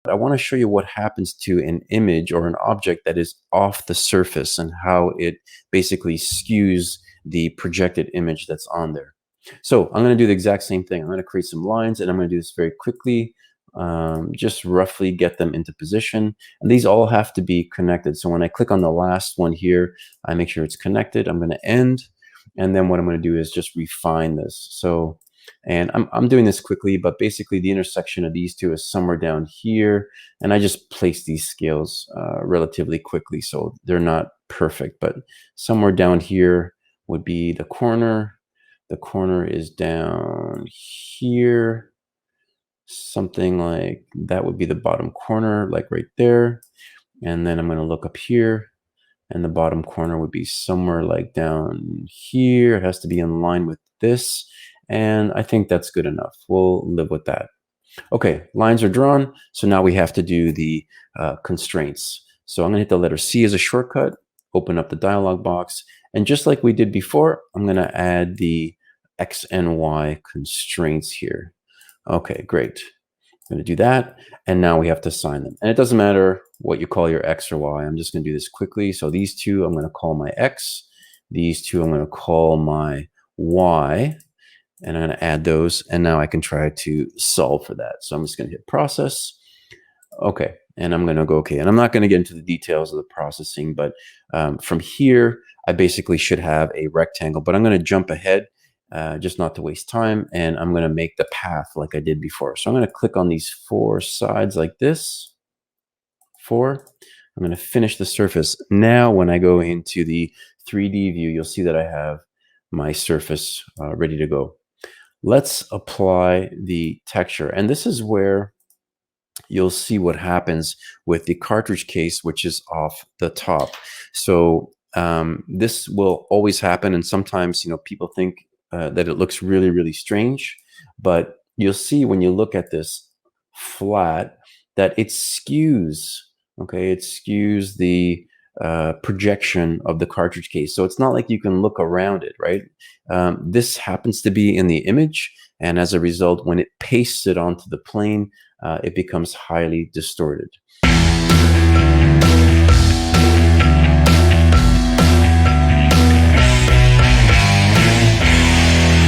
I want to show you what happens to an image or an object that is off the surface and how it basically skews the projected image that's on there. So I'm going to do the exact same thing. I'm going to create some lines, and I'm going to do this very quickly. Just roughly get them into position, and these all have to be connected. So when I click on the last one here, I make sure it's connected. I'm going to end, and then what I'm going to do is just refine this. So, and I'm doing this quickly, but basically the intersection of these two is somewhere down here, and I just place these scales relatively quickly, so they're not perfect, but somewhere down here would be the corner. The corner is down here. Something like that would be the bottom corner, like right there. And then I'm going to look up here, and the bottom corner would be somewhere like down here. It has to be in line with this, and I think that's good enough. We'll live with that. Okay, lines are drawn, so now we have to do the constraints. So I'm going to hit the letter C as a shortcut, open up the dialog box, and just like we did before, I'm going to add the X and Y constraints here. Okay, great. I'm going to do that, and now we have to assign them. And it doesn't matter what you call your X or Y. I'm just going to do this quickly. So these two I'm going to call my X. These two I'm going to call my Y. And I'm going to add those, and now I can try to solve for that. So I'm just going to hit process. Okay, and I'm going to go okay. And I'm not going to get into the details of the processing, but from here, I basically should have a rectangle, but I'm going to jump ahead just not to waste time, and I'm going to make the path like I did before. So I'm going to click on these four sides like this. Four. I'm going to finish the surface. Now when I go into the 3D view, you'll see that I have my surface ready to go. Let's apply the texture, and this is where you'll see what happens with the cartridge case, which is off the top. So this will always happen, and sometimes people think that it looks really, really strange, but you'll see when you look at this flat that it skews. Okay, it skews the projection of the cartridge case. So it's not like you can look around it, right? This happens to be in the image, and as a result, when it pastes it onto the plane, it becomes highly distorted.